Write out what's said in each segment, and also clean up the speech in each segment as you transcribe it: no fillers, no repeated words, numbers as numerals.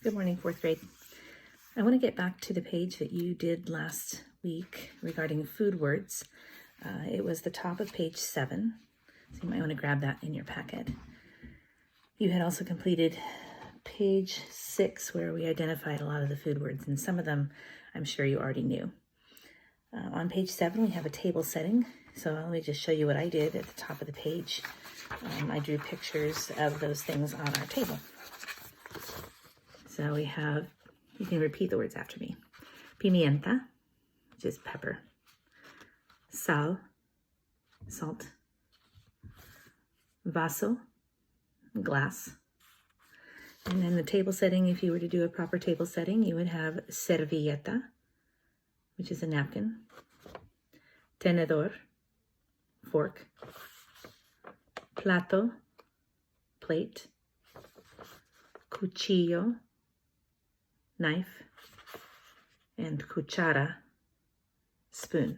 Good morning, fourth grade. I want to get back to the page that you did last week regarding food words. It was the top of page 7, so you might want to grab that in your packet. You had also completed page 6, where we identified a lot of the food words, and some of them I'm sure you already knew. On page 7, we have a table setting, so let me just show you what I did at the top of the page. I drew pictures of those things on our table. So we have, you can repeat the words after me. Pimienta, which is pepper. Sal, salt. Vaso, glass. And then the table setting, if you were to do a proper table setting, you would have servilleta, which is a napkin. Tenedor, fork. Plato, plate. Cuchillo, knife, and cuchara, spoon.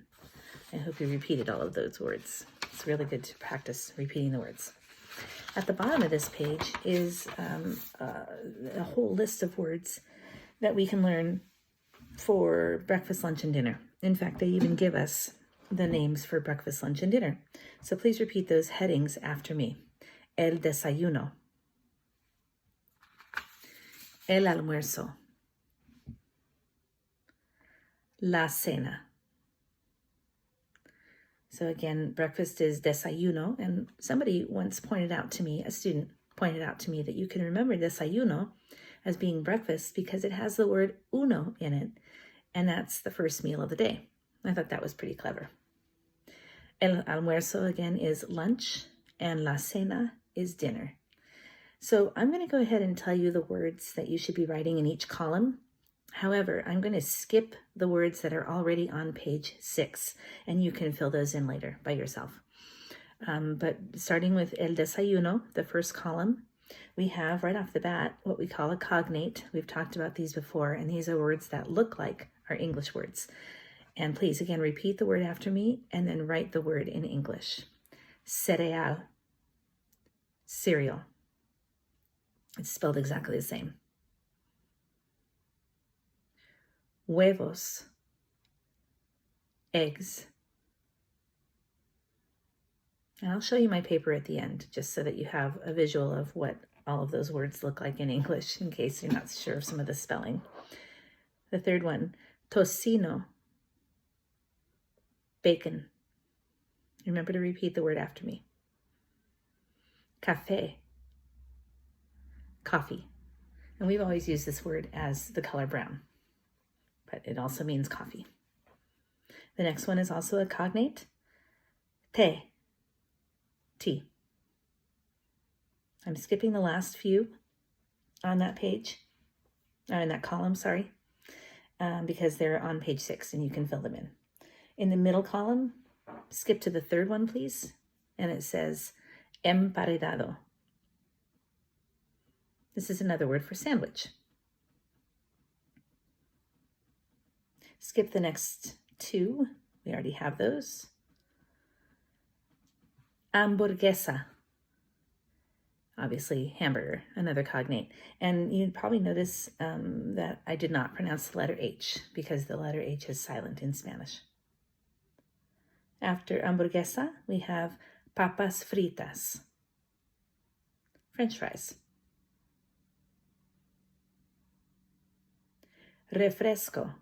I hope you repeated all of those words. It's really good to practice repeating the words. At the bottom of this page is a whole list of words that we can learn for breakfast, lunch, and dinner. In fact, they even give us the names for breakfast, lunch, and dinner. So please repeat those headings after me. El desayuno. El almuerzo. La cena. So again, breakfast is desayuno, and somebody once pointed out to me, a student pointed out to me, that you can remember desayuno as being breakfast because it has the word uno in it, and that's the first meal of the day. I thought that was pretty clever. El almuerzo again is lunch, and la cena is dinner. So I'm going to go ahead and tell you the words that you should be writing in each column. However, I'm going to skip the words that are already on page 6, and you can fill those in later by yourself. But starting with el desayuno, the first column, we have right off the bat what we call a cognate. We've talked about these before, and these are words that look like our English words. And please, again, repeat the word after me and then write the word in English. Cereal, cereal. It's spelled exactly the same. Huevos, eggs. And I'll show you my paper at the end, just so that you have a visual of what all of those words look like in English, in case you're not sure of some of the spelling. The third one, tocino, bacon. Remember to repeat the word after me. Café, coffee. And we've always used this word as the color brown, but it also means coffee. The next one is also a cognate. Té, tea. I'm skipping the last few on that page, or in that column, sorry, because they're on page 6 and you can fill them in. In the middle column, skip to the third one, please, and it says emparedado. This is another word for sandwich. Skip the next 2. We already have those. Hamburguesa. Obviously, hamburger, another cognate. And you'd probably notice that I did not pronounce the letter H because the letter H is silent in Spanish. After hamburguesa, we have papas fritas, French fries. Refresco,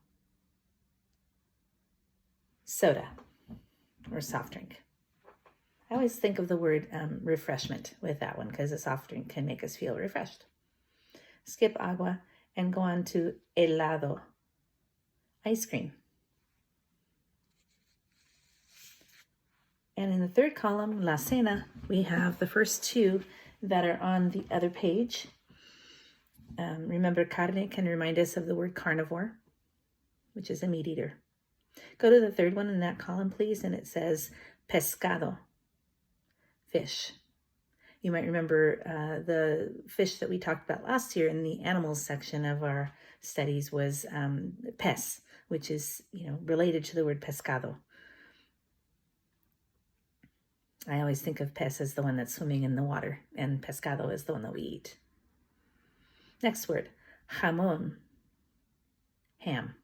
soda or soft drink. I always think of the word refreshment with that one because a soft drink can make us feel refreshed. Skip agua and go on to helado, ice cream. And in the third column, la cena, we have the first 2 that are on the other page. Remember, carne can remind us of the word carnivore, which is a meat eater. Go to the third one in that column, please, and it says pescado, fish. You might remember the fish that we talked about last year in the animals section of our studies was pez, which is, related to the word pescado. I always think of pez as the one that's swimming in the water, and pescado is the one that we eat. Next word, Jamón, ham.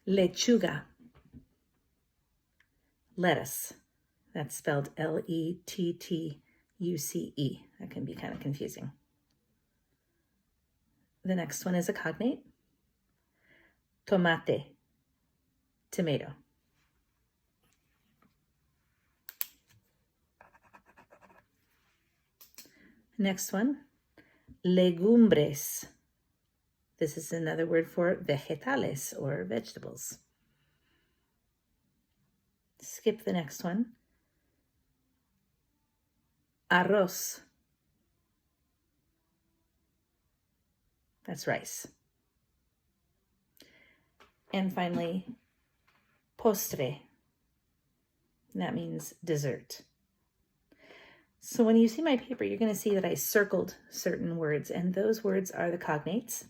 Lechuga, lettuce. That's spelled Lettuce. That can be kind of confusing. The next one is a cognate. Tomate, tomato. Next one, legumbres. This is another word for vegetales or vegetables. Skip the next one. Arroz. That's rice. And finally, postre. And that means dessert. So when you see my paper, you're going to see that I circled certain words, and those words are the cognates.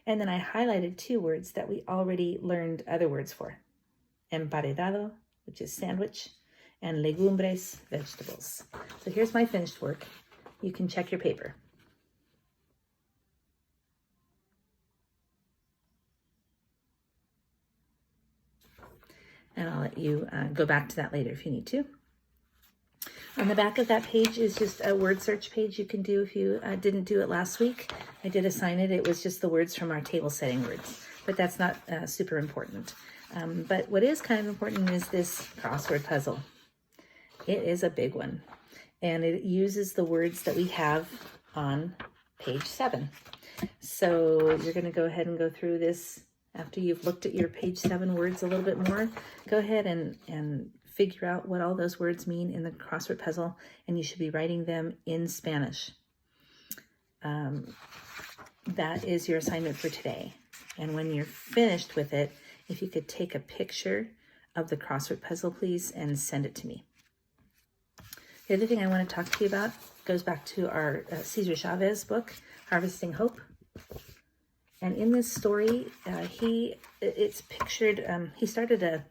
And then I highlighted 2 words that we already learned other words for. Emparedado, which is sandwich, and legumbres, vegetables. So here's my finished work. You can check your paper. And I'll let you go back to that later if you need to. On the back of that page is just a word search page you can do if you didn't do it last week. I did assign it. It was just the words from our table setting words, but that's not super important. But what is kind of important is this crossword puzzle. It is a big one, and it uses the words that we have on page 7. So you're going to go ahead and go through this after you've looked at your page 7 words a little bit more. Go ahead and figure out what all those words mean in the crossword puzzle, and you should be writing them in Spanish. That is your assignment for today. And when you're finished with it, if you could take a picture of the crossword puzzle, please, and send it to me. The other thing I want to talk to you about goes back to our Cesar Chavez book, Harvesting Hope. And in this story, it's pictured, he started a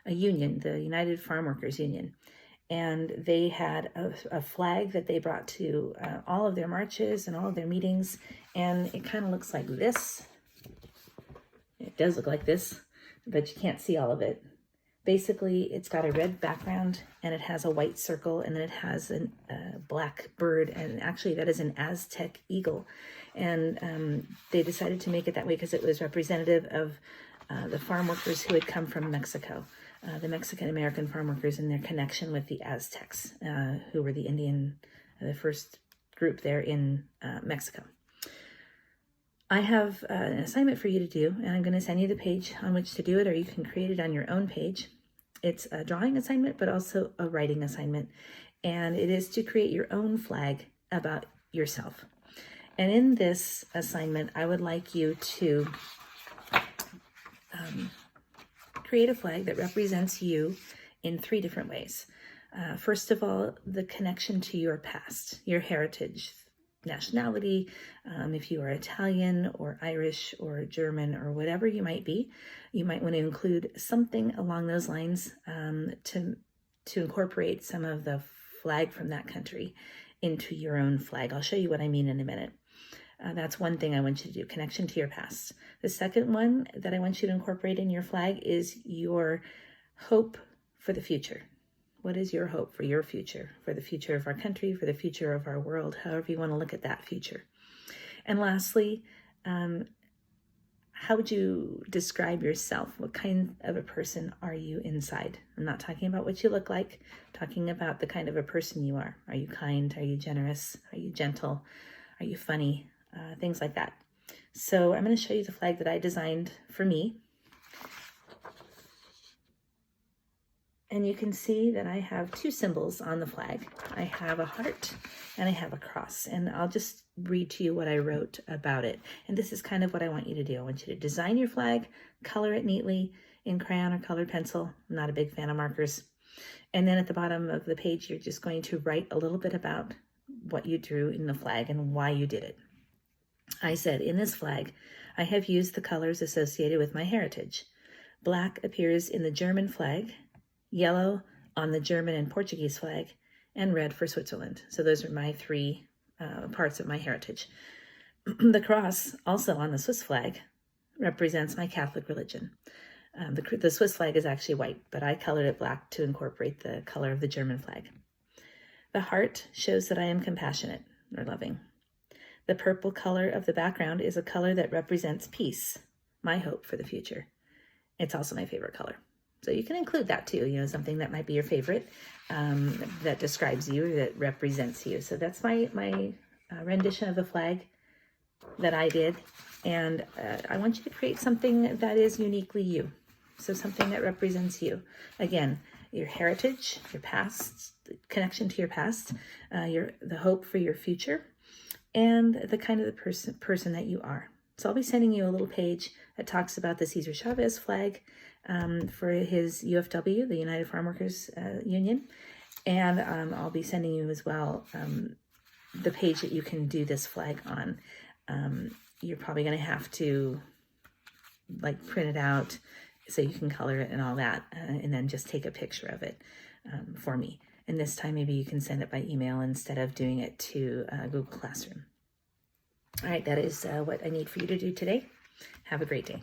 union, the United Farm Workers Union, and they had a flag that they brought to all of their marches and all of their meetings, and it kind of looks like this. It does look like this, but you can't see all of it. Basically, it's got a red background, and it has a white circle, and then it has a black bird, and actually that is an Aztec eagle. And they decided to make it that way because it was representative of the farm workers who had come from Mexico, the Mexican-American farm workers and their connection with the Aztecs, who were the first group there in Mexico. I have an assignment for you to do, and I'm going to send you the page on which to do it, or you can create it on your own page. It's a drawing assignment, but also a writing assignment, and it is to create your own flag about yourself. And in this assignment, I would like you to create a flag that represents you in 3 different ways. First of all, the connection to your past, your heritage, nationality, if you are Italian or Irish or German or whatever you might be, you might want to include something along those lines to incorporate some of the flag from that country into your own flag. I'll show you what I mean in a minute. That's one thing I want you to do, connection to your past. The second one that I want you to incorporate in your flag is your hope for the future. What is your hope for your future, for the future of our country, for the future of our world, however you want to look at that future? And lastly, how would you describe yourself? What kind of a person are you inside? I'm not talking about what you look like, I'm talking about the kind of a person you are. Are you kind? Are you generous? Are you gentle? Are you funny? Things like that. So I'm going to show you the flag that I designed for me. And you can see that I have 2 symbols on the flag. I have a heart and I have a cross. And I'll just read to you what I wrote about it. And this is kind of what I want you to do. I want you to design your flag, color it neatly in crayon or colored pencil. I'm not a big fan of markers. And then at the bottom of the page, you're just going to write a little bit about what you drew in the flag and why you did it. I said, in this flag, I have used the colors associated with my heritage. Black appears in the German flag, yellow on the German and Portuguese flag, and red for Switzerland. So those are my 3 parts of my heritage. The cross, also on the Swiss flag, represents my Catholic religion. The Swiss flag is actually white, but I colored it black to incorporate the color of the German flag. The heart shows that I am compassionate or loving. The purple color of the background is a color that represents peace, my hope for the future. It's also my favorite color. So you can include that too, something that might be your favorite, that describes you, that represents you. So that's my rendition of the flag that I did. And I want you to create something that is uniquely you. So something that represents you. Again, your heritage, your past, the connection to your past, the hope for your future, and the kind of the person that you are. So I'll be sending you a little page that talks about the Cesar Chavez flag for his UFW, the United Farm Workers Union. And I'll be sending you as well the page that you can do this flag on. You're probably going to have to print it out so you can color it and all that, and then just take a picture of it for me. And this time maybe you can send it by email instead of doing it to Google Classroom. All right, that is what I need for you to do today. Have a great day.